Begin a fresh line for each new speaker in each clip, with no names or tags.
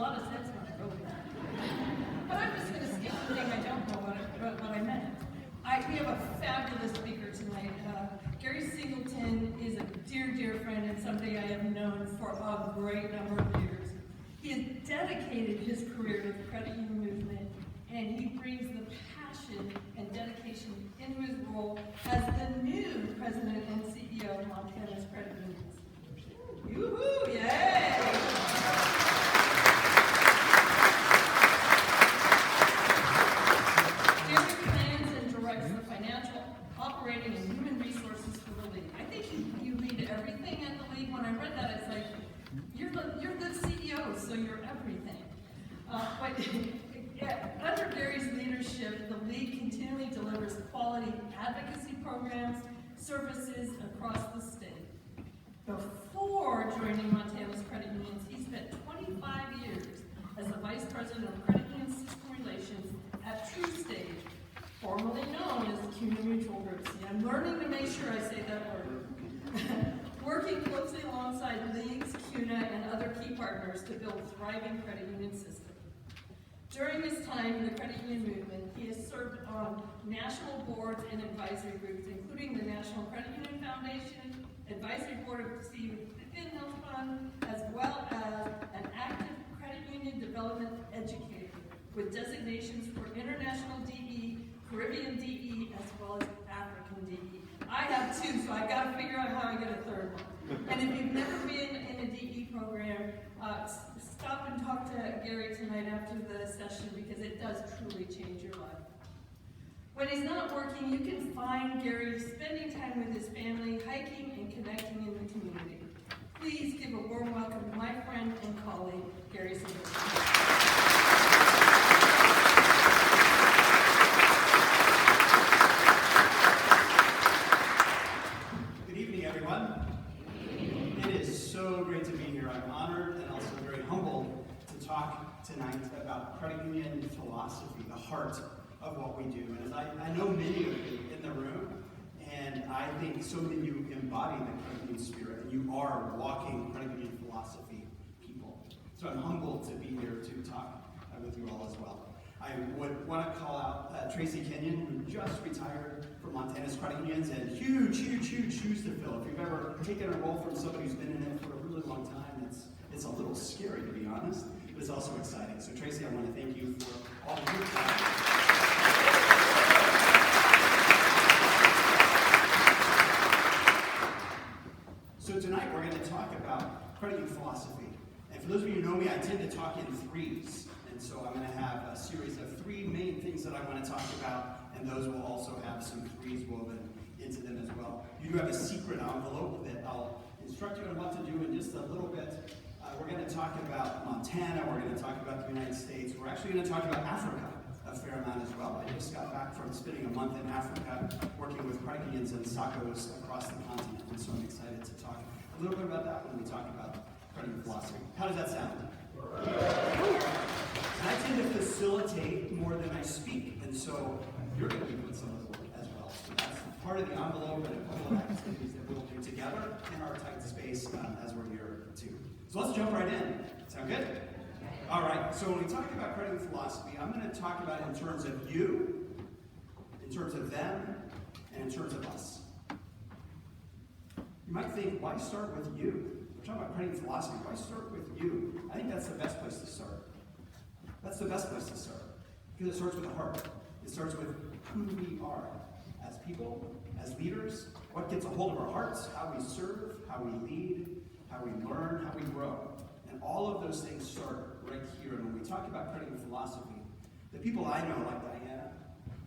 lot of sense when I wrote it. But I'm just going to skip the thing I don't know what I meant. We have a fabulous speaker tonight. Gary Singleton is a dear, dear friend and somebody I have known for a great number of years. He has dedicated his career to the credit union movement, and he brings the passion and dedication into his role as the new president and CEO of Montana's Credit Unions. Yoo-hoo! Yay! Gary plans and directs the financial, operating, and human resources for the league. I think you lead everything at the league. When I read that, it's like, you're the CEO, so you're everything. Under Gary's leadership, the league continually delivers quality advocacy programs, services across the state. Before joining Montana's credit unions, he spent 25 years as the Vice President of Credit Union System Relations at TruStage, formerly known as CUNA Mutual Group. See, I'm learning to make sure I say that word. Working closely alongside leagues, CUNA, and other key partners to build a thriving credit union system. During his time in the credit union movement, he has served on national boards and advisory groups, including the National Credit Union Foundation, Advisory Board of Steve Finhill Fund, as well as an active credit union development educator with designations for International DE, Caribbean DE, as well as African DE. I have two, so I've got to figure out how I get a third one. And if you've never been in a DE program, stop and talk to Gary tonight after the session, because it does truly change your life. When he's not working, you can find Gary spending time with his family, hiking and connecting in the community. Please give a warm welcome to my friend and colleague, Gary Singleton.
Good evening, everyone. It is so great to be here. I'm honored and also very humbled to talk tonight about credit union philosophy, the heart of what we do. And I know many of you in the room, and I think so many of you embody the credit union spirit, and you are walking credit union philosophy people. So I'm humbled to be here to talk with you all as well. I would want to call out Tracy Kenyon, who just retired from Montana's credit unions, and huge shoes to fill. If you've ever taken a role from somebody who's been in it for a really long time, it's a little scary, to be honest, but it's also exciting. So Tracy, I want to thank you for all of your time. So tonight we're going to talk about credit union philosophy. And for those of you who know me, I tend to talk in threes. And so I'm going to have a series of three main things that I want to talk about, and those will also have some threes woven into them as well. You do have a secret envelope that I'll instruct you on what to do in just a little bit. We're going to talk about Montana, we're going to talk about the United States, we're actually going to talk about Africa a fair amount as well. I just got back from spending a month in Africa working with credit unions and SACCOs across the continent, and so I'm excited to talk a little bit about that when we talk about credit union philosophy. How does that sound? I tend to facilitate more than I speak, and so you're going to be doing some of the work as well. So that's part of the envelope and a couple of activities that we'll do together in our tight space as we're here too. So let's jump right in. Sound good? All right, so when we talk about credit union philosophy, I'm going to talk about it in terms of you, in terms of them, and in terms of us. You might think, why start with you? We're talking about credit union philosophy. Why start with you? I think that's the best place to start. That's the best place to start. Because it starts with the heart. It starts with who we are as people, as leaders, what gets a hold of our hearts, how we serve, how we lead, how we learn, how we grow. And all of those things start right here. And when we talk about credit union philosophy, the people I know, like Diana,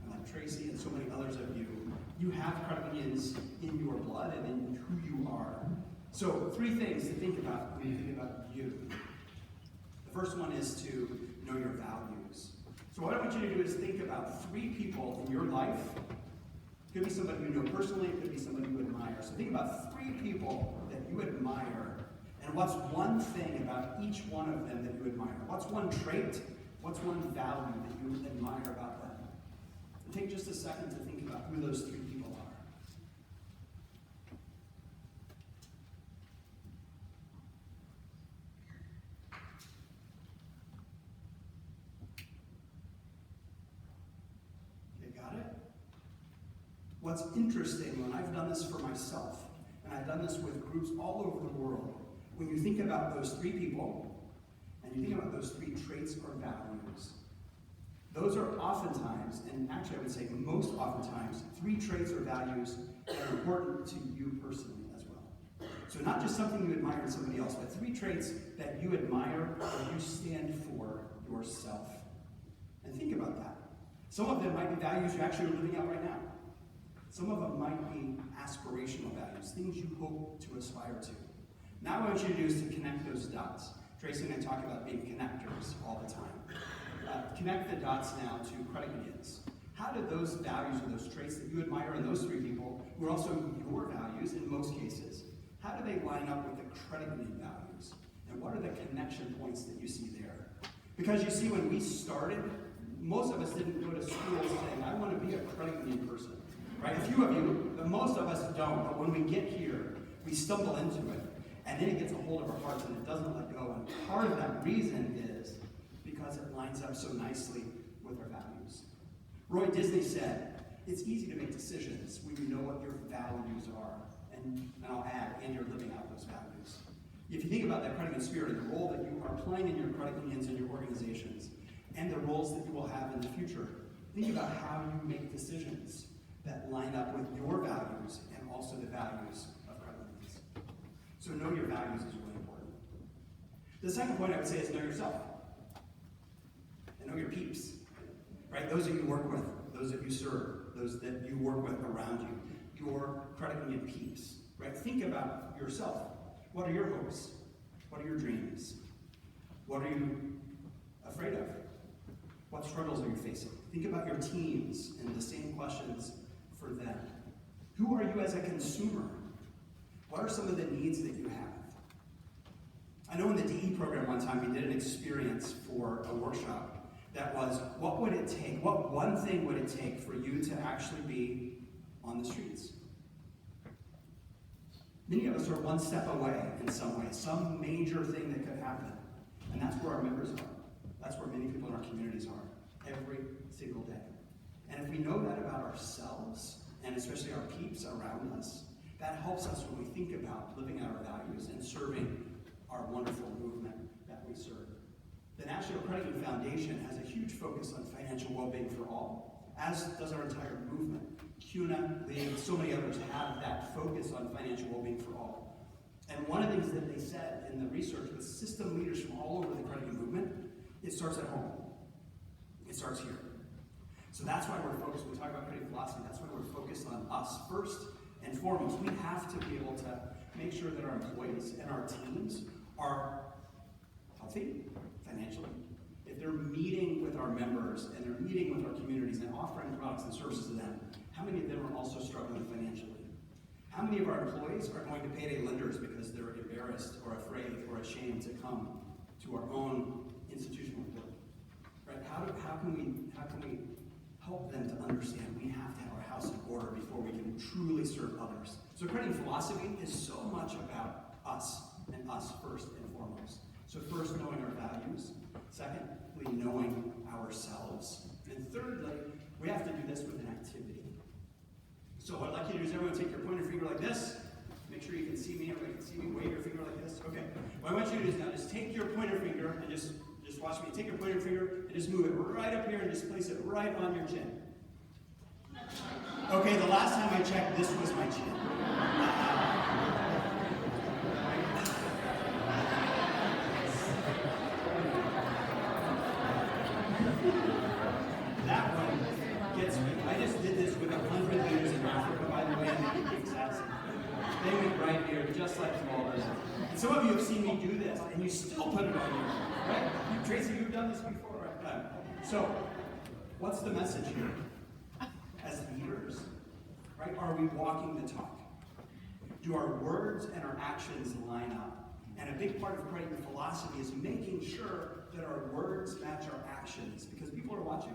and like Tracy, and so many others of you, you have credit unions in your blood and in who you are. So 3 things to think about when you think about you. The first one is to know your values. So what I want you to do is think about 3 people in your life. It could be somebody you know personally, it could be somebody you admire. So think about 3 people that you admire, and what's one thing about each one of them that you admire? What's one trait? What's one value that you admire about them? And take just a second to think about who those 3 people are. What's interesting, when I've done this for myself, and I've done this with groups all over the world, when you think about those three people, and you think about those three traits or values, those are oftentimes, and actually I would say most oftentimes, three traits or values that are important to you personally as well. So not just something you admire in somebody else, but three traits that you admire or you stand for yourself. And think about that. Some of them might be values you actually are living out right now. Some of them might be aspirational values, things you hope to aspire to. Now what I want you to do is to connect those dots. Tracy and I talk about being connectors all the time. Connect the dots now to credit unions. How do those values or those traits that you admire in those three people, who are also your values in most cases, how do they line up with the credit union values? And what are the connection points that you see there? Because you see, when we started, most of us didn't go to school saying, I want to be a credit union person. Right? A few of you, but most of us don't. But when we get here, we stumble into it. And then it gets a hold of our hearts and it doesn't let go. And part of that reason is because it lines up so nicely with our values. Roy Disney said, it's easy to make decisions when you know what your values are. And I'll add, and you're living out those values. If you think about that credit union spirit and the role that you are playing in your credit unions and your organizations, and the roles that you will have in the future, think about how you make decisions that line up with your values and also the values of credit unions. So know your values is really important. The second point I would say is know yourself. And know your peeps. Right? Those that you work with, those that you serve, those that you work with around you, your credit union peeps. Right? Think about yourself. What are your hopes? What are your dreams? What are you afraid of? What struggles are you facing? Think about your teams and the same questions for them. Who are you as a consumer? What are some of the needs that you have? I know in the DE program one time we did an experience for a workshop that was, what would it take, what one thing would it take for you to actually be on the streets? Many of us are one step away in some way, some major thing that could happen. And that's where our members are. That's where many people in our communities are, every single day. And if we know that about ourselves, and especially our peeps around us, that helps us when we think about living out our values and serving our wonderful movement that we serve. The National Credit Union Foundation has a huge focus on financial well-being for all, as does our entire movement. CUNA, League, so many others have that focus on financial well-being for all. And one of the things that they said in the research with system leaders from all over the credit union movement, it starts at home. It starts here. So that's why we're focused, when we talk about creative philosophy, that's why we're focused on us first and foremost. We have to be able to make sure that our employees and our teams are healthy financially. If they're meeting with our members and they're meeting with our communities and offering products and services to them, how many of them are also struggling financially? How many of our employees are going to payday lenders because they're embarrassed or afraid or ashamed to come to our own institutional building? Right? How can we help them to understand we have to have our house in order before we can truly serve others? So credit philosophy is so much about us and us first and foremost. So first, knowing our values. Secondly, knowing ourselves. And thirdly, we have to do this with an activity. So what I'd like you to do is everyone take your pointer finger like this. Make sure you can see me. Everybody can see me. Wave your finger like this. Okay. What I want you to do is now just take your pointer finger and just watch me. Take your pointer finger and just move it right up here and just place it right on your chin. Okay, the last time I checked, this was my chin. That one gets me. I just did this with 100 leaders in Africa, by the way, and they did the exact same thing. They went right here, just like Paul does. And some of you have seen me do this, and you still put it on here. Right? Tracy, you've done this before, right? So, what's the message here? As leaders, right? Are we walking the talk? Do our words and our actions line up? And a big part of credit union philosophy is making sure that our words match our actions, because people are watching.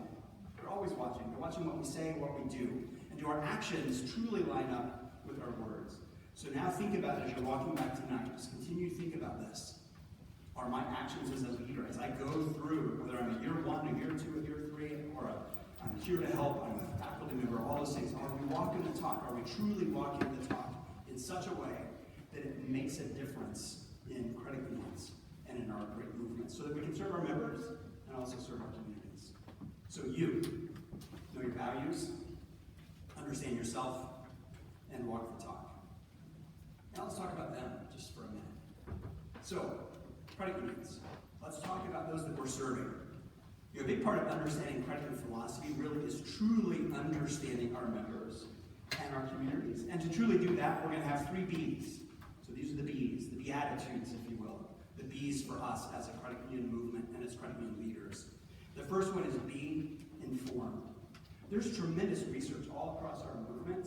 They're always watching. They're watching what we say and what we do. And do our actions truly line up with our words? So now think about it as you're walking back tonight. Just continue to think about this. Are my actions as a leader, as I go through, whether I'm a year one, a year two, a year three, or a I'm here to help, I'm a faculty member, all those things. Are we walking the talk? Are we truly walking the talk in such a way that it makes a difference in credit unions and in our great movement so that we can serve our members and also serve our communities? So you, know your values, understand yourself, and walk the talk. Now let's talk about them just for a minute. So, credit unions. Let's talk about those that we're serving. A big part of understanding credit union philosophy really is truly understanding our members and our communities. And to truly do that, we're going to have 3 B's. So these are the B's, the Beatitudes, if you will. The B's for us as a credit union movement and as credit union leaders. The first one is be informed. There's tremendous research all across our movement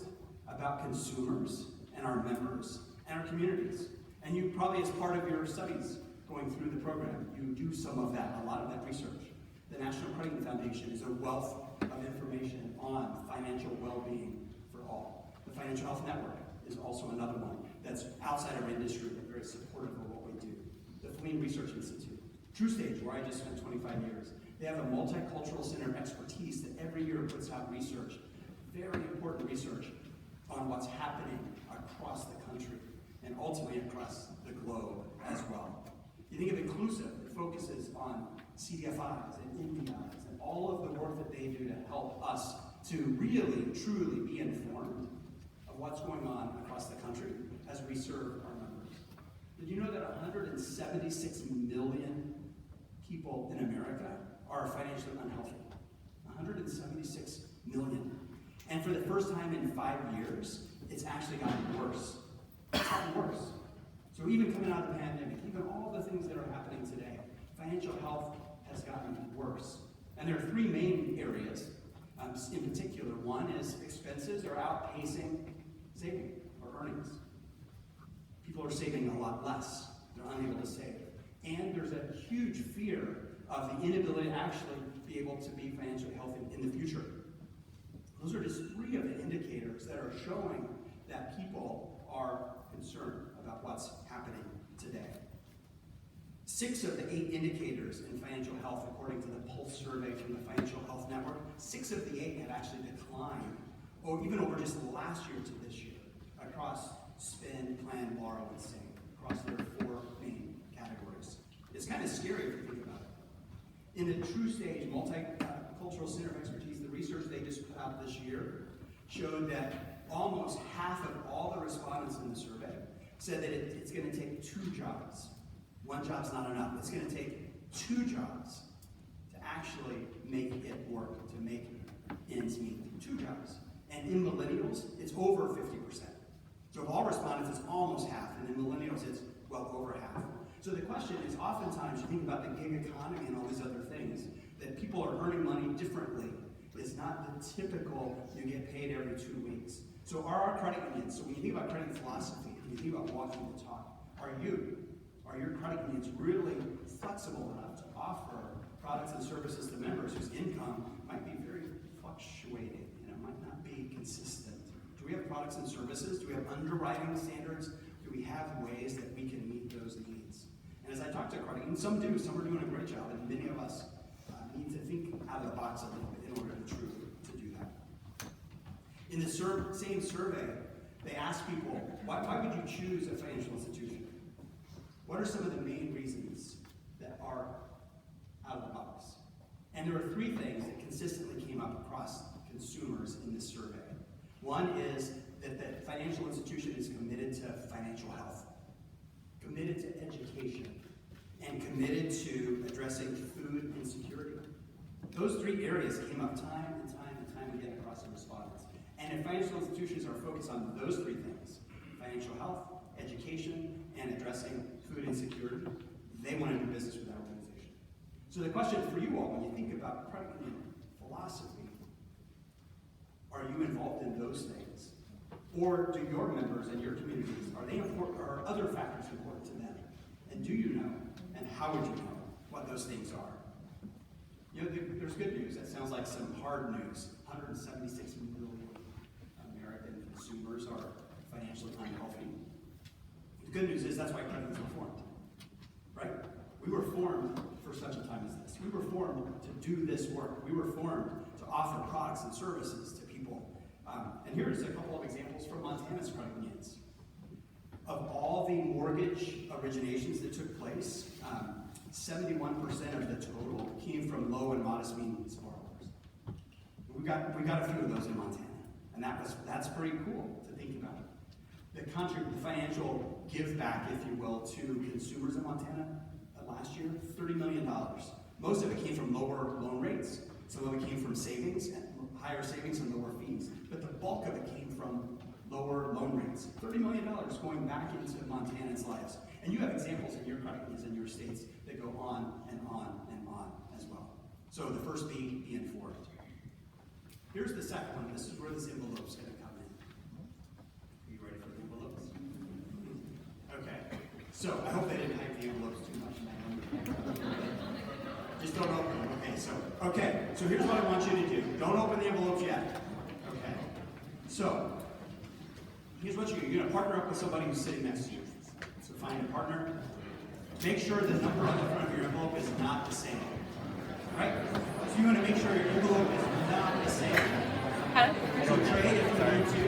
about consumers and our members and our communities. And you probably, as part of your studies going through the program, you do some of that, a lot of that research. The National Credit Union Foundation is a wealth of information on financial well-being for all. The Financial Health Network is also another one that's outside of our industry but very supportive of what we do. The Fleeing Research Institute. TruStage, where I just spent 25 years. They have a multicultural center of expertise that every year puts out research, very important research, on what's happening across the country and ultimately across the globe as well. You think of Inclusive, it focuses on CDFIs and NDIs and all of the work that they do to help us to really, truly be informed of what's going on across the country as we serve our members. Did you know that 176 million people in America are financially unhealthy? 176 million. And for the first time in 5 years, it's actually gotten worse. It's gotten worse. So even coming out of the pandemic, even all the things that are happening today, financial health has gotten worse. And there are 3 main areas in particular. One is expenses are outpacing saving or earnings. People are saving a lot less. They're unable to save. And there's a huge fear of the inability to actually be able to be financially healthy in the future. Those are just 3 of the indicators that are showing that people are concerned about what's happening today. 6 of the 8 indicators in financial health, according to the Pulse survey from the Financial Health Network, 6 of the 8 have actually declined, or even over just the last year to this year, across spend, plan, borrow, and save, across their 4 main categories. It's kind of scary if you think about it. In the TruStage Multicultural Center of Expertise, the research they just put out this year showed that almost half of all the respondents in the survey said that it's going to take 2 jobs. One job's not enough. It's going to take 2 jobs to actually make it work, to make ends meet. 2 jobs. And in millennials, it's over 50%. So of all respondents, it's almost half. And in millennials, it's well over half. So the question is, oftentimes you think about the gig economy and all these other things, that people are earning money differently. It's not the typical, you get paid every 2 weeks. So are our credit unions, so when you think about credit philosophy, when you think about walking the talk, are your credit unions really flexible enough to offer products and services to members whose income might be very fluctuating and it might not be consistent? Do we have products and services? Do we have underwriting standards? Do we have ways that we can meet those needs? And as I talk to credit unions, some do, some are doing a great job, and many of us need to think out of the box a little bit in order to truly to do that. In the same survey, they asked people, why would you choose a financial institution? What are some of the main reasons that are out of the box? And there were 3 things that consistently came up across consumers in this survey. One is that the financial institution is committed to financial health, committed to education, and committed to addressing food insecurity. Those 3 areas came up time and time and time again across the respondents. And if financial institutions are focused on those 3 things, financial health, education, and addressing food insecurity, they want to do business with that organization. So the question for you all, when you think about credit union philosophy, are you involved in those things? Or do your members and your communities, are they important, or are other factors important to them? And do you know, and how would you know what those things are? You know, there's good news. That sounds like some hard news. 176 million American consumers are financially unhealthy. The good news is that's why credit unions are formed, right? We were formed for such a time as this. We were formed to do this work. We were formed to offer products and services to people. And here's a couple of examples from Montana's credit unions. Of all the mortgage originations that took place, 71% of the total came from low and modest means borrowers. We got a few of those in Montana, and that's pretty cool to think about. The financial give back, if you will, to consumers in Montana last year, $30 million. Most of it came from lower loan rates. Some of it came from savings, and higher savings and lower fees. But the bulk of it came from lower loan rates. $30 million going back into Montanans' lives. And you have examples in your credit unions in your states that go on and on and on as well. So the first be informed. Here's the second one. This is where this envelope's going to come in. Are you ready for the envelopes? Okay. So I hope they didn't hype the envelopes too much. Just don't open them. Okay, so here's what I want you to do. Don't open the envelopes yet. Okay. So here's what you're going to partner up with somebody who's sitting next to you. So find a partner. Make sure the number on the front of your envelope is not the same. All right? So you want to make sure your envelope is not the same. So trade if you need to.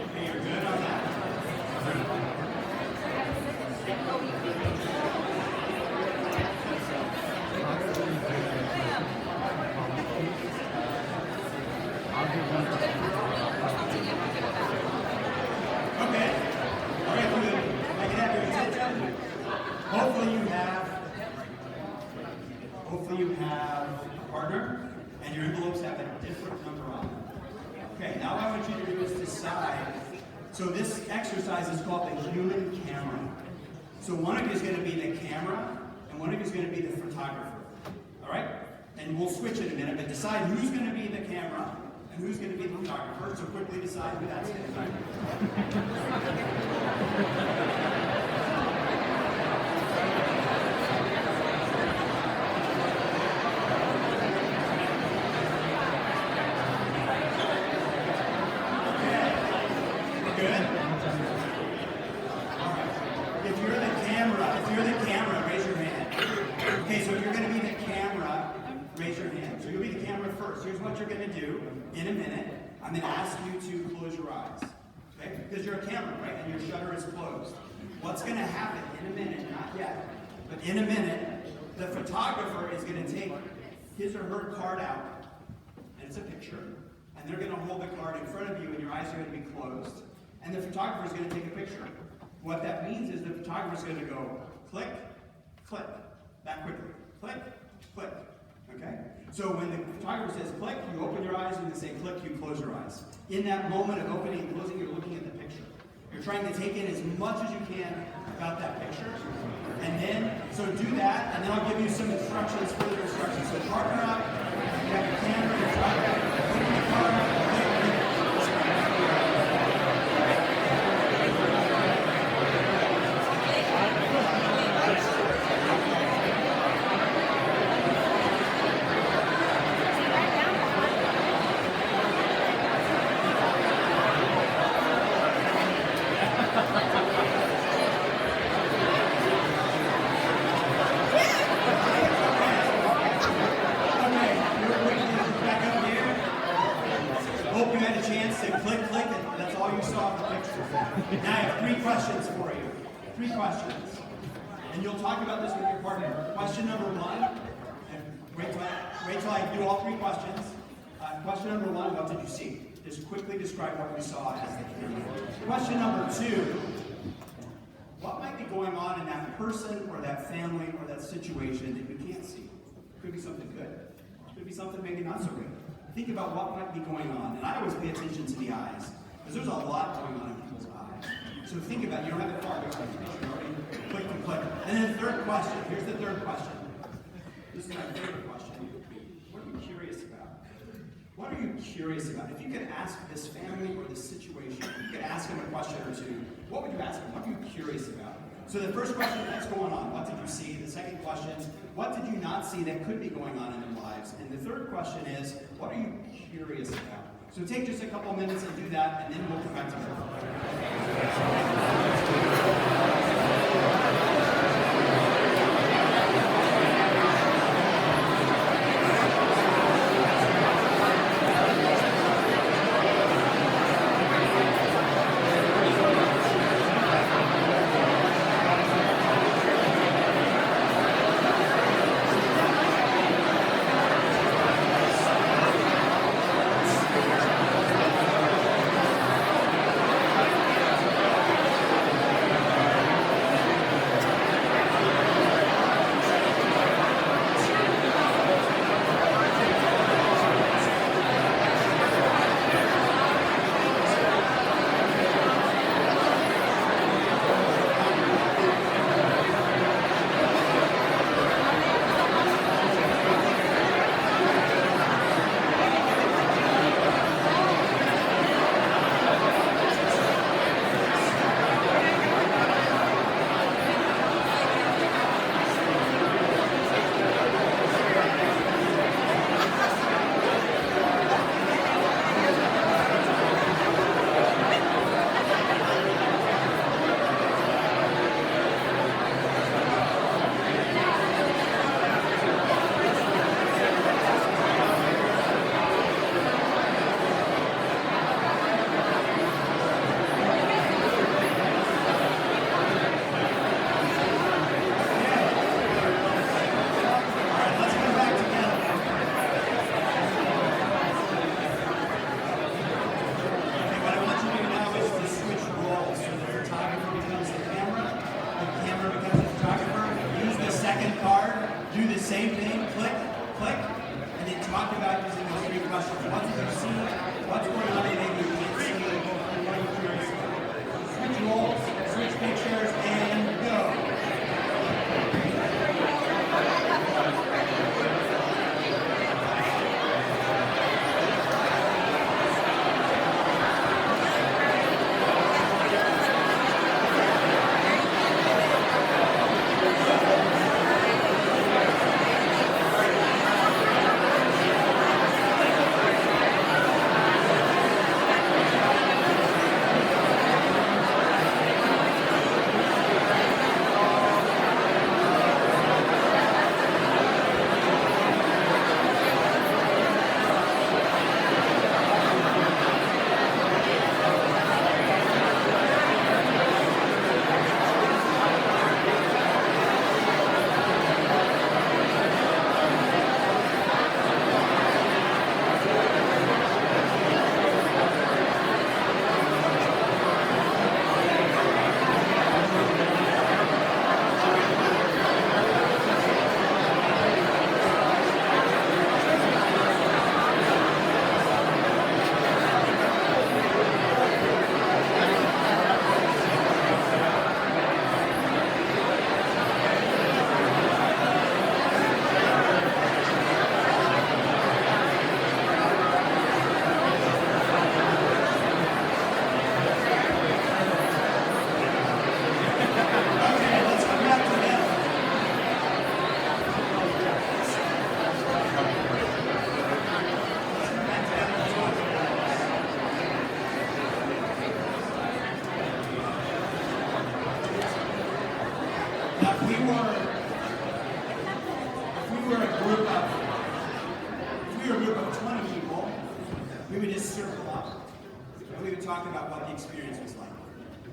Okay, you're good on that. Hopefully you have a partner, and your envelopes have a different number on them. Okay, now what I want you to do is decide. So this exercise is called the human camera. So one of you is going to be the camera, and one of you is going to be the photographer. All right? And we'll switch in a minute, but decide who's going to be the camera and who's going to be the photographer. So quickly decide who that's going to be. Here's what you're going to do in a minute. I'm going to ask you to close your eyes. Okay? Because you're a camera, right? And your shutter is closed. What's going to happen in a minute, not yet, but in a minute, the photographer is going to take his or her card out, and it's a picture, and they're going to hold the card in front of you, and your eyes are going to be closed, and the photographer is going to take a picture. What that means is the photographer is going to go click, click, that quickly, click, click. Okay? So when the photographer says click, you open your eyes, and when they say click, you close your eyes. In that moment of opening and closing, you're looking at the picture. You're trying to take in as much as you can about that picture. And then, so do that, and then I'll give you some instructions, further instructions. So partner up, you have your camera, your photographer, open the card, Now I have 3 questions for you. 3 questions. And you'll talk about this with your partner. Question number 1, and wait till I do all 3 questions. Question number 1, what did you see? Just quickly describe what you saw as the camera. Question number 2, what might be going on in that person or that family or that situation that you can't see? Could be something good. Could be something maybe not so good. Think about what might be going on. And I always pay attention to the eyes, because there's a lot going on in people's eyes. So think about it. You don't have the card. You already click and click. And then the third question. Here's the third question. This is my favorite question. What are you curious about? What are you curious about? If you could ask this family or this situation, if you could ask them a question or 2, what would you ask them? What are you curious about? So the first question, what's going on? What did you see? The second question, what did you not see that could be going on in their lives? And the third question is, what are you curious about? So take just a couple minutes and do that, and then we'll come back to it. we were a group of 20 people, we would just circle up and we would talk about what the experience was like.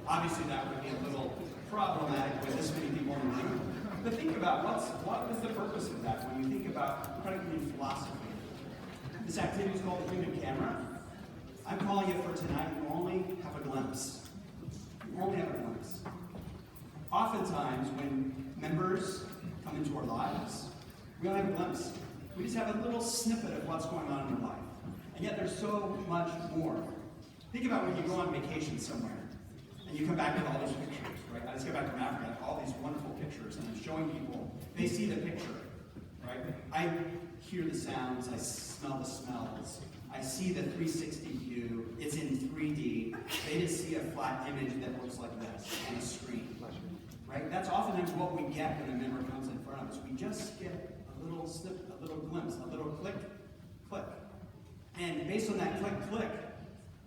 Obviously, that would be a little problematic with this many people in the room. But think about what was the purpose of that when you think about credit union philosophy. This activity is called the human camera. I'm calling it for tonight, you only have a glimpse. You only have a glimpse. Oftentimes, when members come into our lives, we only have a glimpse. We just have a little snippet of what's going on in their life. And yet there's so much more. Think about when you go on vacation somewhere, and you come back with all these pictures, right? I just got back from Africa, all these wonderful pictures, and I'm showing people, they see the picture, right? I hear the sounds, I smell the smells, I see the 360 view, it's in 3D, they just see a flat image that looks like this on a screen, right? That's oftentimes what we get when a member comes in front of us. We just get a little snip, a little glimpse, a little click, click. And based on that click, click,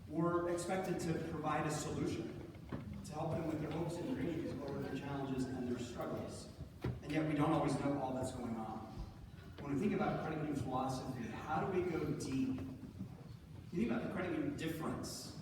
we're expected to provide a solution to help them with their hopes and dreams over their challenges and their struggles. And yet we don't always know all that's going on. When we think about credit union philosophy, how do we go deep? You think about the credit union difference,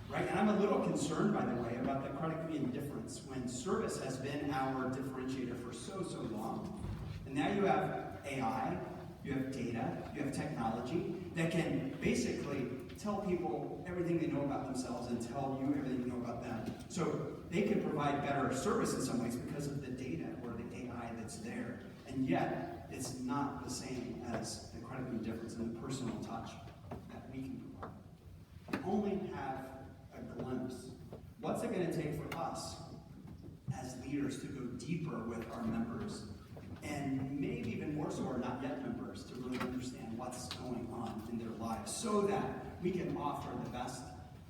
right? And I'm a little concerned, by the way, about the credit union difference when service has been our differentiator for so long. And now you have AI, you have data, you have technology that can basically tell people everything they know about themselves and tell you everything you know about them. So they can provide better service in some ways because of the data or the AI that's there. And yet, it's not the same as the credit union difference and the personal touch that we can provide. We only have a glimpse. What's it going to take for us as leaders to go deeper with our members, and maybe even more so our not yet members, to really understand what's going on in their lives so that we can offer the best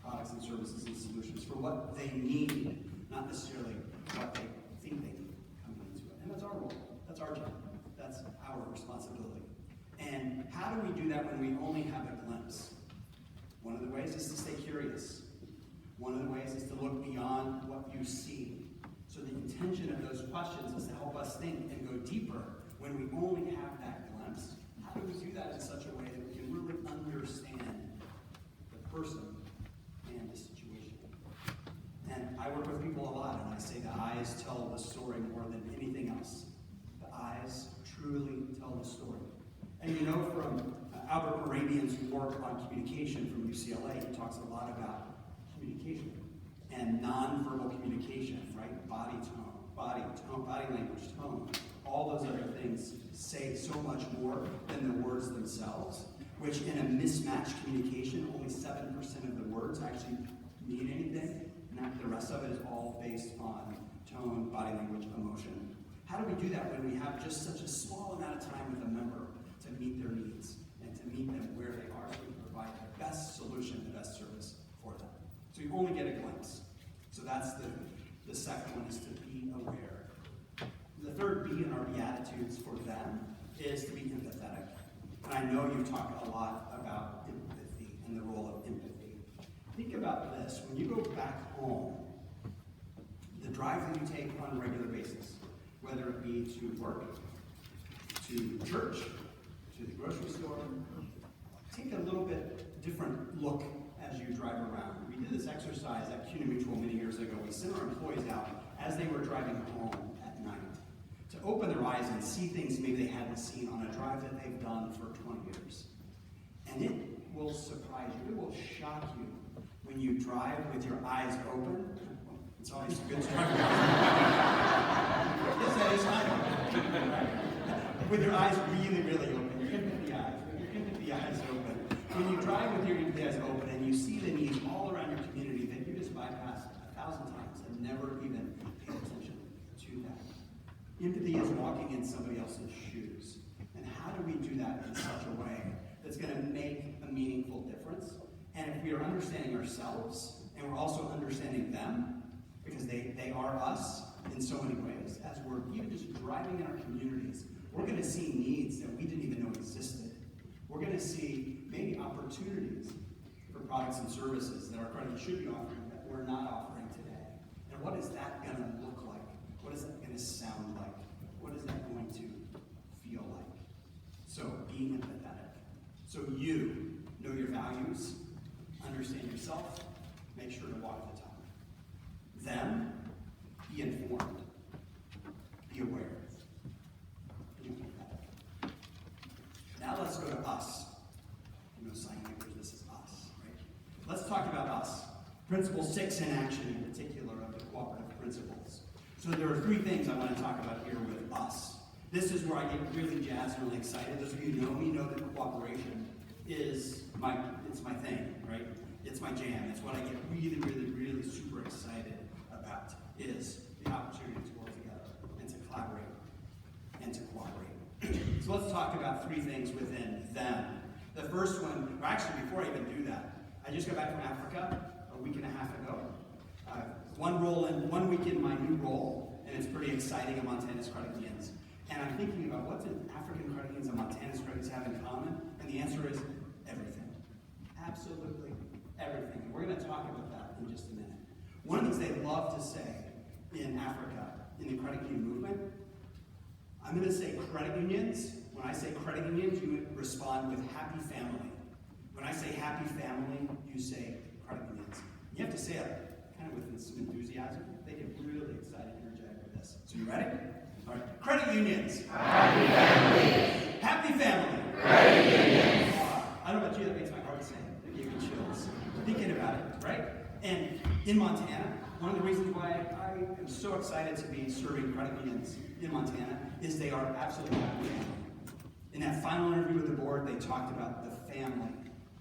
products and services and solutions for what they need, not necessarily what they think they need coming into it. And that's our role. That's our job. That's our responsibility. And how do we do that when we only have a glimpse? One of the ways is to stay curious. One of the ways is to look beyond what you see. So the intention of those questions is to help us think and go deeper when we only have that glimpse. How do we do that in such a way that we can really understand the person and the situation? And I work with people a lot, and I say the eyes tell the story more than anything else. The eyes truly tell the story. And you know from Albert Mehrabian's work on communication from UCLA, he talks a lot about communication and nonverbal communication, right? Body tone, body language, tone. All those other things say so much more than the words themselves, which in a mismatched communication, only 7% of the words actually mean anything, and the rest of it is all based on tone, body language, emotion. How do we do that when we have just such a small amount of time with a member to meet their needs and to meet them where they are so we can provide the best solution, the best service for them? So you only get a glimpse. So that's the second one, is to be aware. The third B in our Beatitudes for them is to be empathetic. And I know you've talked a lot about empathy and the role of empathy. Think about this. When you go back home, the drive that you take on a regular basis, whether it be to work, to church, to the grocery store, take a little bit different look as you drive around. We did this exercise at CUNA Mutual many years ago. We sent our employees out as they were driving home at night to open their eyes and see things maybe they hadn't seen on a drive that they've done for 20 years. And it will surprise you. It will shock you when you drive with your eyes open. It's always good to drive. Yes, that is fine. With your eyes really, really open. Your empathy eyes open. When you drive with your empathy eyes open and you see the needs all around your community that you just bypassed 1,000 times and never even paid attention to that. Empathy is walking in somebody else's shoes. And how do we do that in such a way that's going to make a meaningful difference? And if we are understanding ourselves and we're also understanding them, because they are us in so many ways, as we're even just driving in our communities, we're going to see needs that we didn't even know existed. We're going to see maybe opportunities for products and services that our credit should be offering that we're not offering today. And what is that going to look like? What is that going to sound like? being empathetic. So you know your values, understand yourself, make sure to walk the talk. Them, be informed, be aware, be empathetic. Now let's go to us. You know, sign language, this is us, right? Let's talk about us. Principle 6 in action in particular of the cooperative principles. So there are 3 things I want to talk about here with us. This is where I get really jazzed and really excited. Those of you who know me know that cooperation is my thing, right? It's my jam. It's what I get really, really, really super excited about, is the opportunity to work together and to collaborate and to cooperate. So let's talk about 3 things within them. The first one, well, actually, before I even do that, I just got back from Africa a week and a half ago. 1 week in my new role, and it's pretty exciting. I'm Montana's credit unions. And I'm thinking about what do African credit unions and Montana's credit unions have in common? And the answer is everything. Absolutely everything. And we're going to talk about that in just a minute. One of the things they love to say in Africa, in the credit union movement, I'm going to say credit unions. When I say credit unions, you respond with happy family. When I say happy family, you say credit unions. You have to say it kind of with some enthusiasm. They get really excited and energetic with this. So you ready? All right. Credit unions. Happy families. Happy family. Credit unions. I don't know about you, that makes my heart sing. It gave me chills. Thinking about it, right? And in Montana, one of the reasons why I am so excited to be serving credit unions in Montana is they are absolutely happy family. In that final interview with the board, they talked about the family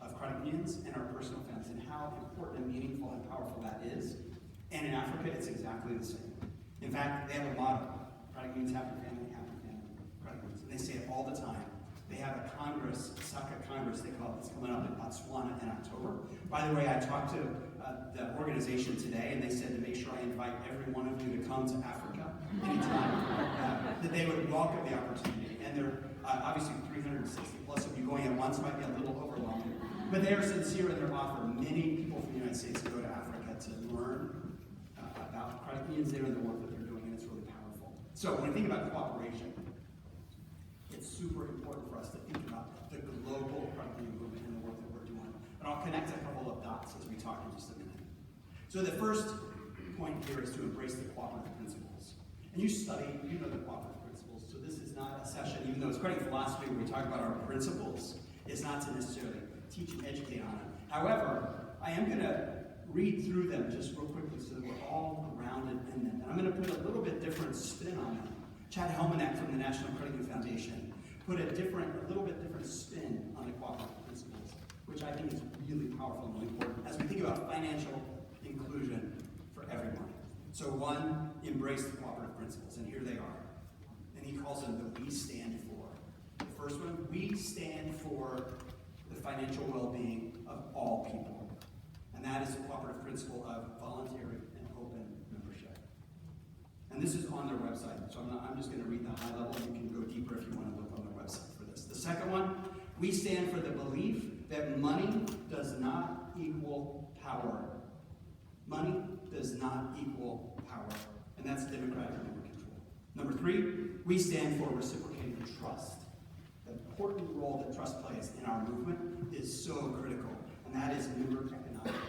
of credit unions and our personal families and how important and meaningful and powerful that is. And in Africa, it's exactly the same. In fact, they have a motto: credit unions, happy family, credit unions. And they say it all the time. They have a Congress, Saka Congress, they call it. It's coming up in Botswana in October. By the way, I talked to the organization today, and they said to make sure I invite every one of you to come to Africa anytime, that they would welcome the opportunity. And there are obviously 360 plus of you going at once might be a little overwhelming, but they are sincere in their offer. Many people from the United States go to Africa to learn about credit unions there and the work that they're doing, and it's really powerful. So when we think about cooperation, it's super important for us to think about the global credit union movement and the work that we're doing. And I'll connect a couple of dots as we talk in just a minute. So the first point here is to embrace the cooperative principles. And you know the cooperative principles, so this is not a session, even though it's credit philosophy where we talk about our principles, it's not to necessarily teach and educate on it. However, I am going to read through them just real quickly so that we're all grounded in them. And I'm going to put a little bit different spin on them. Chad Helmanek from the National Credit Union Foundation put a little bit different spin on the cooperative principles, which I think is really powerful and really important as we think about financial inclusion for everyone. So 1, embrace the cooperative principles, and here they are. And he calls them the we stand for. The first one, we stand for the financial well-being of all people. And that is the cooperative principle of voluntary and open membership. And this is on their website, so I'm just going to read the high level. You can go deeper if you want to look on their website for this. The second one, we stand for the belief that money does not equal power. Money does not equal power. And that's democratic member control. Number 3, we stand for reciprocating trust. The important role that trust plays in our movement is so critical, and that is member economic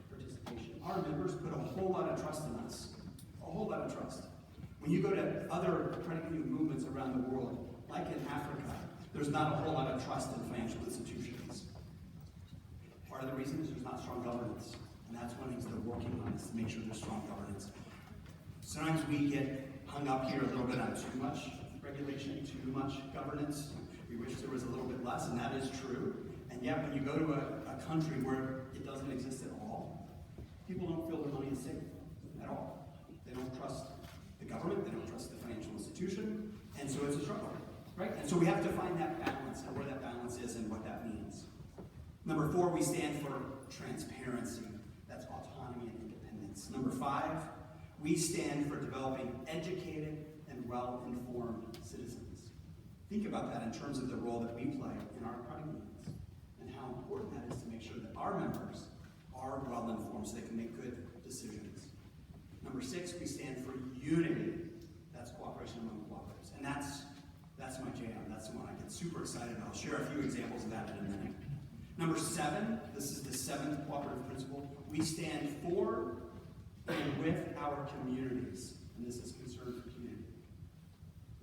participation. Our members put a whole lot of trust in us. A whole lot of trust. When you go to other credit union movements around the world, like in Africa, there's not a whole lot of trust in financial institutions. Part of the reason is there's not strong governance. And that's one of the things they're working on, is to make sure there's strong governance. Sometimes we get hung up here a little bit on too much regulation, too much governance. We wish there was a little bit less, and that is true. And yet, when you go to a country where it doesn't exist at all, people don't feel their money is safe at all. They don't trust the government, they don't trust the financial institution, and so it's a struggle, right? And so we have to find that balance and where that balance is and what that means. Number 4, we stand for transparency. That's autonomy and independence. Number 5, we stand for developing educated and well-informed citizens. Think about that in terms of the role that we play in our credit unions and how important that is to make sure that our members are well-informed so they can make good decisions. Number 6, we stand for unity. That's cooperation among cooperatives. And that's That's my jam. That's the one I get super excited about. I'll share a few examples of that in a minute. Number 7, this is the 7th cooperative principle. We stand for and with our communities. And this is concern for community.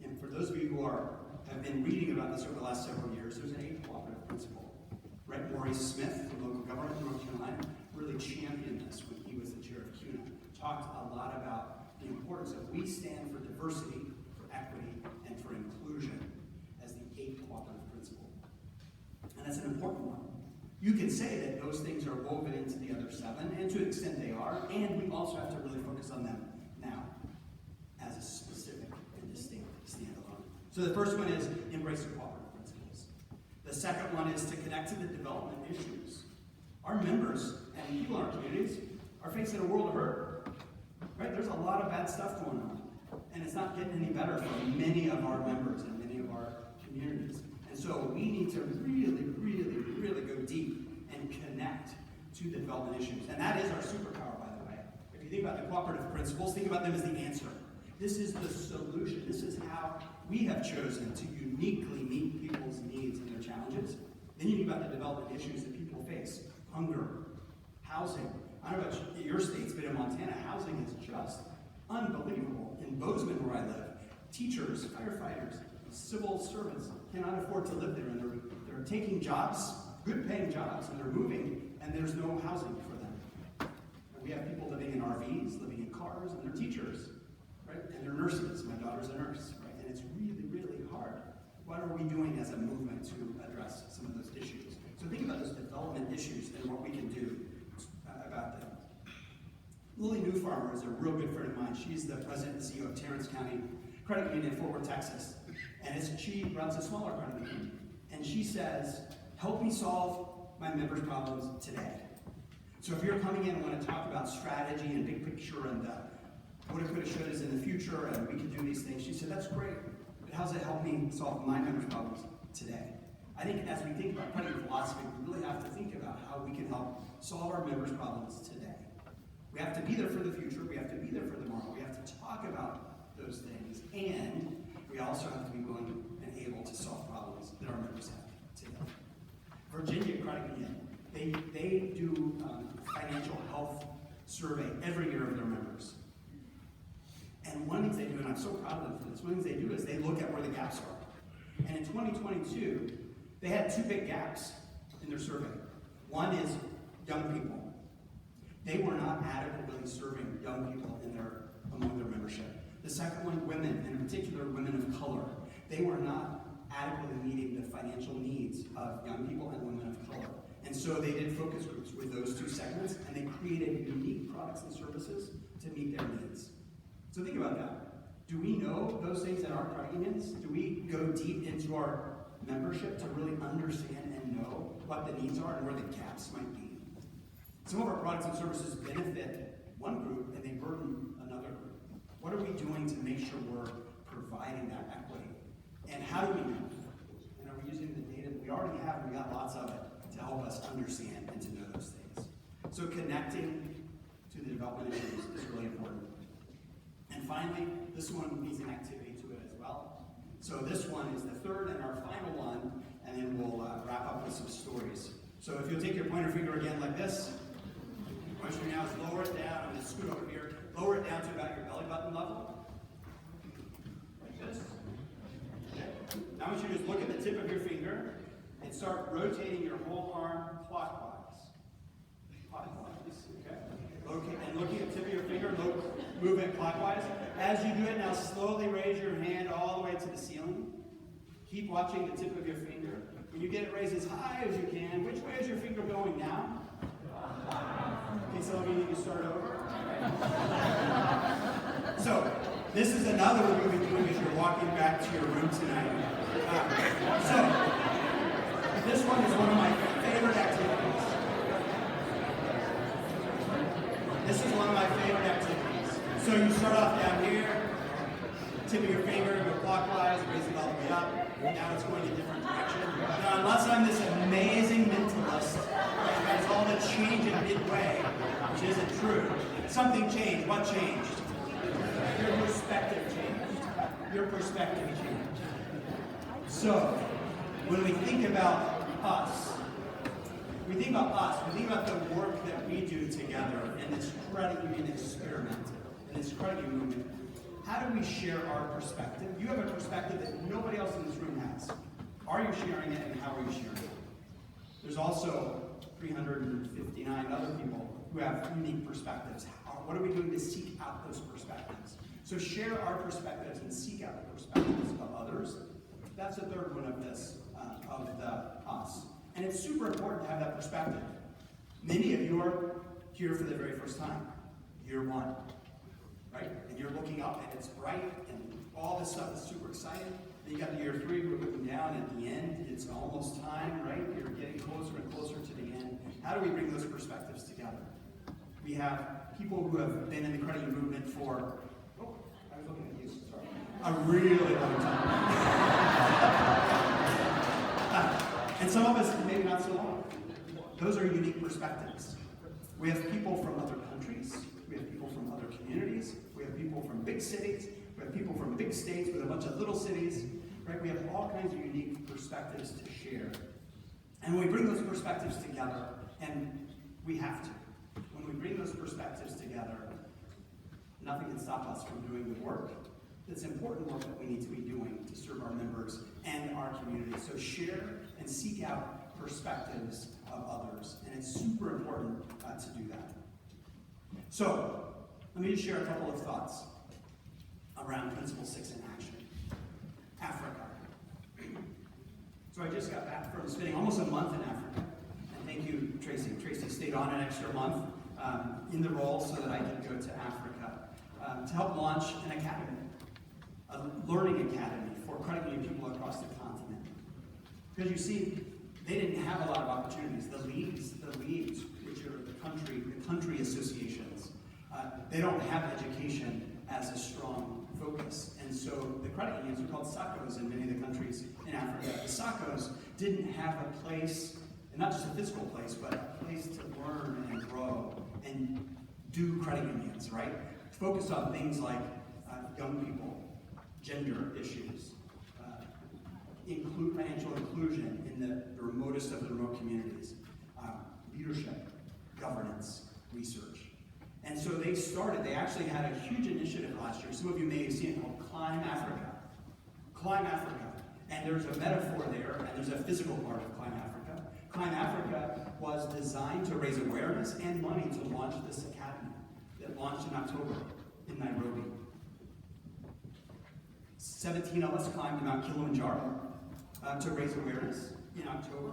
And for those of you who have been reading about this over the last several years, there's an 8th cooperative principle. Brett Maurice Smith from local government in North Carolina really championed this when he was the chair of CUNA. Talked a lot about the importance of we stand for diversity, for equity, and for inclusion as the 8th cooperative principle. And that's an important one. You can say that those things are woven into the other 7, and to an extent they are, and we also have to really focus on them now as a specific and distinct standalone. So the first one is embrace the cooperative principles. The second one is to connect to the development issues. Our members and people in our communities are facing a world of hurt. Right? There's a lot of bad stuff going on, and it's not getting any better for many of our members and many of our communities. And so we need to really, really, really go deep and connect to the development issues. And that is our superpower, by the way. If you think about the cooperative principles, think about them as the answer. This is the solution. This is how we have chosen to uniquely meet people's needs and their challenges. Then you think about the development issues that people face. Hunger, housing. I don't know about your states, but in Montana, housing is just unbelievable. In Bozeman, where I live, teachers, firefighters, civil servants cannot afford to live there, and they're taking jobs, good paying jobs, and they're moving, and there's no housing for them. And we have people living in RVs, living in cars, and they're teachers, right? And they're nurses. My daughter's a nurse, right? And it's really, really hard. What are we doing as a movement to address some of those issues? So think about those development issues and what we can do about them. Lily Newfarmer is a real good friend of mine. She's the president and CEO of Terrence County Credit Union in Fort Worth, Texas. And she runs a smaller credit union. And she says, help me solve my members' problems today. So if you're coming in and want to talk about strategy and big picture and what it could have, should is in the future, and we can do these things, she said, that's great. But how does it help me solve my members' problems today? I think as we think about credit philosophy, we really have to think about how we can help solve our members' problems today. We have to be there for the future. We have to be there for tomorrow. We have to talk about those things. And we also have to be willing and able to solve problems that our members have today. Virginia Credit Union, they do financial health survey every year of their members. And one of the things they do, and I'm so proud of them for this, one of the things they do is they look at where the gaps are. And in 2022, they had 2 big gaps in their survey. One is young people. They were not adequately serving young people among their membership. The second one, women, and in particular women of color. They were not adequately meeting the financial needs of young people and women of color. And so they did focus groups with those 2 segments, and they created unique products and services to meet their needs. So think about that. Do we know those things in our credit unions? Do we go deep into our membership to really understand and know what the needs are and where the gaps might be? Some of our products and services benefit one group and they burden another group. What are we doing to make sure we're providing that equity? And how do we know? And are we using the data that we already have, and we got lots of it, to help us understand and to know those things? So connecting to the development issues is really important. And finally, this one needs an activity to it as well. So this one is the third and our final one, and then we'll wrap up with some stories. So if you'll take your pointer finger again like this, what you do now is lower it down. I'm going to scoot over here. Lower it down to about your belly button level. Like this. Okay. Now I want you to just look at the tip of your finger and start rotating your whole arm clockwise. Clockwise. Okay. And looking at the tip of your finger, move it clockwise. As you do it, now slowly raise your hand all the way to the ceiling. Keep watching the tip of your finger. When you get it raised as high as you can, which way is your finger going now? Okay, some of you need to start over. So, this is another one you'll be doing as you're walking back to your room tonight. This one is one of my favorite activities. This is one of my favorite activities. So you start off down here, tip of your finger, go clockwise, raise it all the way up. Now it's going in a different direction. Now, unless I'm this amazing mentalist that has all the change in midway, which isn't true, something changed. What changed? Your perspective changed. your perspective change. So, when we think about us, we think about the work that we do together in this credit union experiment, in this credit union movement. How do we share our perspective? You have a perspective that nobody else in this room has. Are you sharing it, and how are you sharing it? There's also 359 other people who have unique perspectives. What are we doing to seek out those perspectives? So share our perspectives and seek out the perspectives of others. That's the third one of this, of the us. And it's super important to have that perspective. Many of you are here for the very first time, year one, right? And you're looking up and it's bright and all this stuff is super exciting. Then you got the year three, we're looking down at the end, it's almost time, right? You're getting closer and closer to the end. How do we bring those perspectives together? We have people who have been in the credit union movement for, I was looking at you, sorry, a really long time. And some of us, maybe not so long. Those are unique perspectives. We have people from other countries. We have people from other communities. We have people from big cities. We have people from big states with a bunch of little cities. Right? We have all kinds of unique perspectives to share. And when we bring those perspectives together, and we have to, when we bring those perspectives together, nothing can stop us from doing the work. It's important work that we need to be doing to serve our members and our community. So share and seek out perspectives of others. And it's super important to do that. So, let me just share a couple of thoughts around Principle 6 in action. Africa. So I just got back from spending almost a month in Africa. And thank you, Tracy. Tracy stayed on an extra month in the role so that I could go to Africa to help launch an academy. A learning academy for credit union people across the continent. Because you see, they didn't have a lot of opportunities. The leagues, which are the country associations, they don't have education as a strong focus. And so the credit unions are called SACCOs in many of the countries in Africa. The SACCOs didn't have a place, and not just a physical place, but a place to learn and grow and do credit unions, right? Focus on things like young people, gender issues, financial inclusion in the remotest of the remote communities, leadership, governance, research. And so they actually had a huge initiative last year. Some of you may have seen it called Climb Africa. Climb Africa. And there's a metaphor there, and there's a physical part of Climb Africa. Climb Africa was designed to raise awareness and money to launch this academy that launched in October in Nairobi. 17 of us climbed Mount Kilimanjaro to raise awareness in October.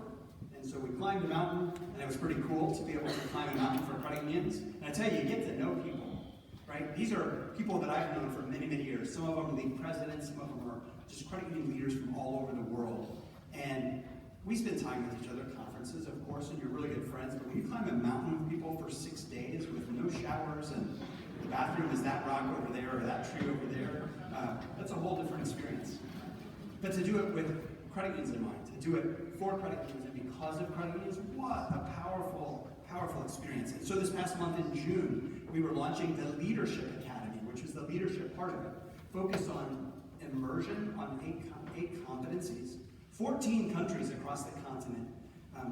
And so we climbed the mountain, and it was pretty cool to be able to climb a mountain for credit unions. And I tell you, you get to know people, right? These are people that I've known for many, many years. Some of them are league presidents, some of them are just credit union leaders from all over the world. And we spend time with each other at conferences, of course, and you're really good friends. But when you climb a mountain with people for 6 days with no showers, and the bathroom is that rock over there or that tree over there, that's a whole different experience. But to do it with credit unions in mind, to do it for credit unions and because of credit unions, what a powerful, powerful experience. And so this past month in June, we were launching the Leadership Academy, which is the leadership part of it, focused on immersion on eight competencies. 14 countries across the continent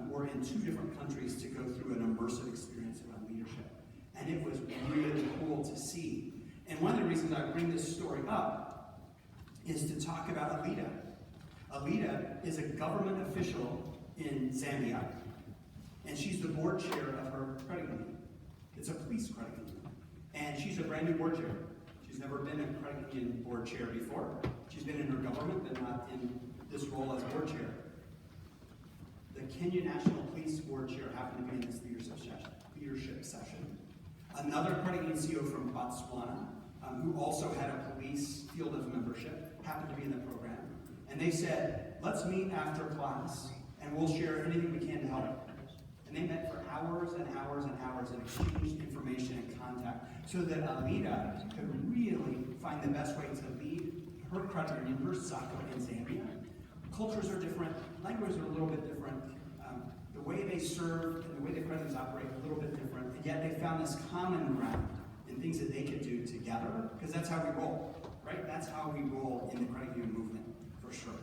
were in 2 different countries to go through an immersive experience around leadership. And it was really cool to see. And one of the reasons I bring this story up is to talk about Alida. Alida is a government official in Zambia, and she's the board chair of her credit union. It's a police credit union. And she's a brand new board chair. She's never been a credit union board chair before. She's been in her government, but not in this role as board chair. The Kenya National Police board chair happened to be in this leadership session. Another credit union CEO from Botswana, who also had a police field of membership, happened to be in the program. And they said, let's meet after class, and we'll share anything we can to help. And they met for hours and hours and hours and exchanged information and contact so that Alida could really find the best way to lead her credit union, her SACCO in Zambia. Cultures are different, languages are a little bit different, the way they serve and the way the credit unions operate are a little bit different, and yet they found this common ground in things that they could do together, because that's how we roll. right? That's how we roll in the credit union movement, for sure.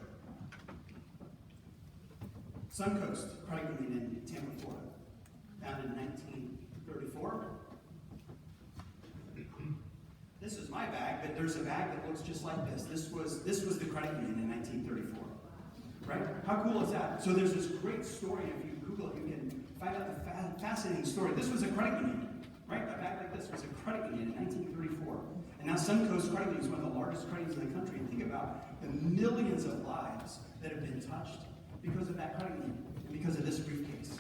Suncoast Credit Union in Tampa, Florida, founded in 1934. This is my bag, but there's a bag that looks just like this. This was the credit union in 1934, right? How cool is that? So there's this great story. If you Google it, you can find out the fascinating story. This was a credit union, right? A bag like this was a credit union in 1934. And now Suncoast Credit Union is one of the largest credit unions in the country. And think about the millions of lives that have been touched because of that credit union and because of this briefcase.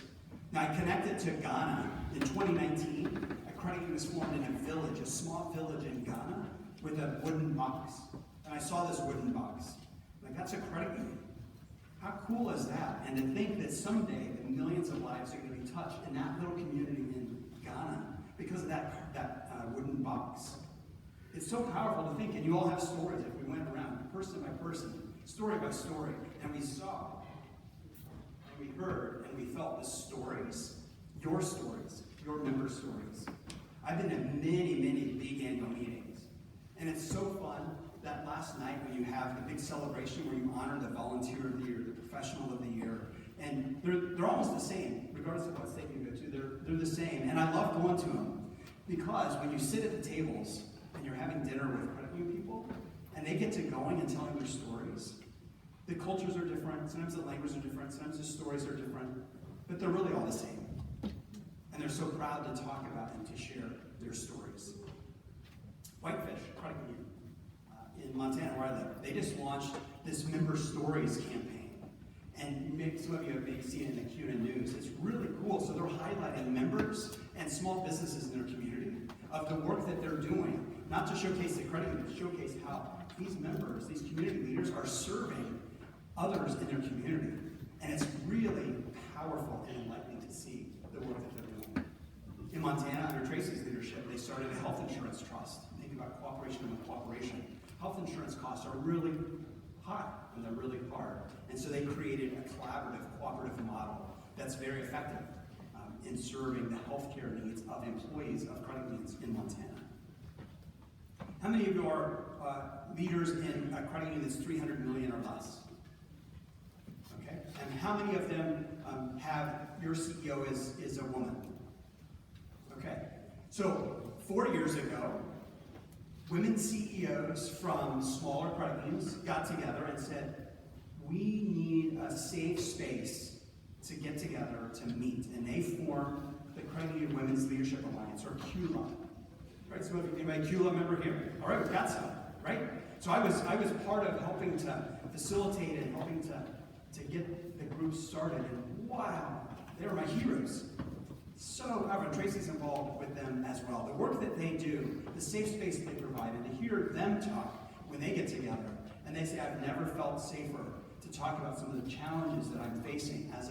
Now, I connected to Ghana in 2019. A credit union was formed in a village, a small village in Ghana, with a wooden box. And I saw this wooden box. Like, that's a credit union. How cool is that? And to think that someday the millions of lives are going to be touched in that little community in Ghana because of that wooden box. It's so powerful to think, and you all have stories if we went around, person by person, story by story, and we saw, and we heard, and we felt the stories, your member stories. I've been at many, many big annual meetings, and it's so fun that last night when you have the big celebration where you honor the volunteer of the year, the professional of the year, and they're almost the same, regardless of what state you go to, they're the same, and I love going to them, because when you sit at the tables, and you're having dinner with credit union people, and they get to going and telling their stories. The cultures are different, sometimes the languages are different, sometimes the stories are different, but they're really all the same. And they're so proud to talk about and to share their stories. Whitefish Credit Union in Montana, where I live, they just launched this Member Stories campaign. And some of you have maybe seen it in the CUNA News. It's really cool. So they're highlighting members and small businesses in their community of the work that they're doing. Not to showcase the credit union, but showcase how these members, these community leaders, are serving others in their community. And it's really powerful and enlightening to see the work that they're doing. In Montana, under Tracy's leadership, they started a health insurance trust. Think about cooperation with cooperation. Health insurance costs are really high and they're really hard. And so they created a collaborative, cooperative model that's very effective in serving the healthcare needs of employees of credit unions in Montana. How many of you are leaders in a credit union that's 300 million or less? Okay, and how many of them have your CEO is a woman? Okay, so 4 years ago, women CEOs from smaller credit unions got together and said, we need a safe space to get together to meet. And they formed the Credit Union Women's Leadership Alliance, or CULA. Right? So anybody CULA member here? All right, we've got some, right? So I was part of helping to facilitate and helping to get the group started. And wow, they were my heroes. So powerful. Tracy's involved with them as well. The work that they do, the safe space that they provide, and to hear them talk when they get together, and they say, I've never felt safer to talk about some of the challenges that I'm facing as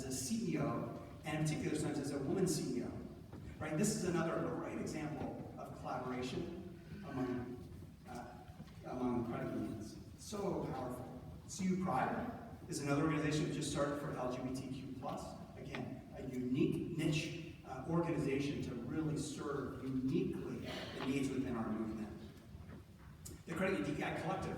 a CEO, and in particular sometimes as a woman CEO. Right? This is another great example of collaboration among credit unions. So powerful. CU Pride is another organization that just started for LGBTQ+. Again, a unique niche organization to really serve uniquely the needs within our movement. The Credit Union DEI Collective,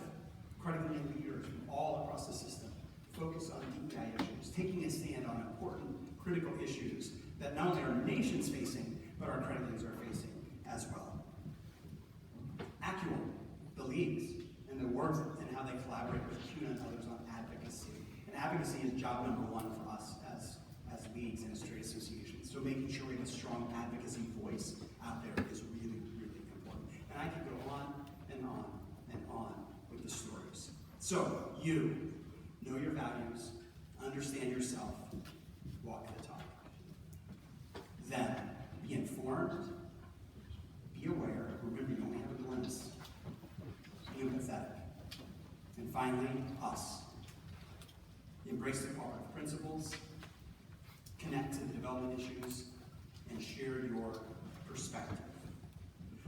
credit union leaders from all across the system, focus on DEI issues, taking a stand on important, critical issues that not only our nation's facing, but our credit unions are facing as well. ACUAL, the leagues, and the work and how they collaborate with CUNA and others on advocacy. And advocacy is job number one for us as leagues and as trade associations. So making sure we have a strong advocacy voice out there is really, really important. And I could go on and on and on with the stories. So you know your values, understand yourself, walk the talk. Then be informed, be aware, remember you only have a glimpse, be empathetic. And finally, us. Embrace the power of principles, connect to the development issues, and share your perspective.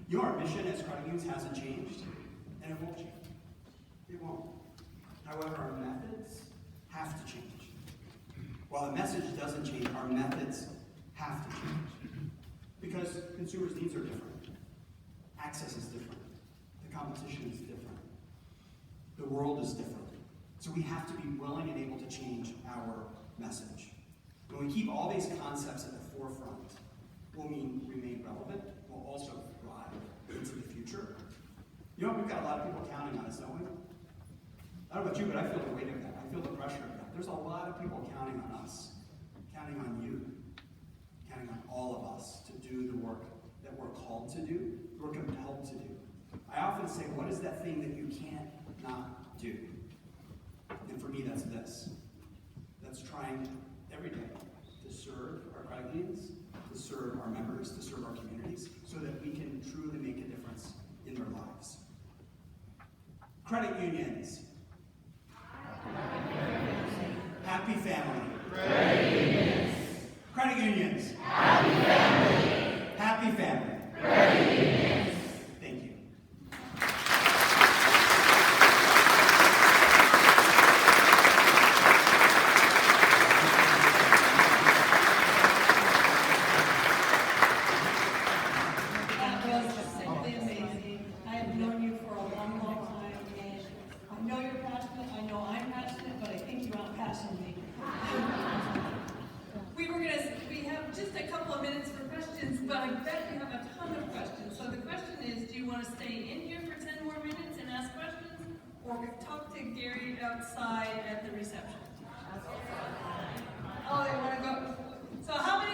Your mission as credit unions hasn't changed, and it won't change. It won't. However, our methods have to change. While the message doesn't change, our methods have to change. Because consumers' needs are different. Access is different. The competition is different. world is different. So we have to be willing and able to change our message. When we keep all these concepts at the forefront, we'll remain relevant, we'll also thrive into the future. You know, we've got a lot of people counting on us, don't we? I don't know about you, but I feel the weight of that. I feel the pressure of that. There's a lot of people counting on us, counting on you, counting on all of us to do the work that we're called to do, we're compelled to do. I often say, what is that thing that you can't not do? And for me, that's this. That's trying every day to serve our credit unions, to serve our members, to serve our communities, so that we can truly make a difference in their lives. Credit unions. Happy family.
Credit unions.
Credit unions.
Happy family.
Happy family.
Credit unions.
Thank you.
That was simply amazing. I have known you for a long, long time, and I know you're passionate, I know I'm passionate, but I think you outpassion me. We have just a couple of minutes for questions, but I bet you have a ton of questions. So the question is, do you want to stay in here for 10 more minutes and ask questions, or talk to Gary outside at the reception? Oh, they want to go. So how many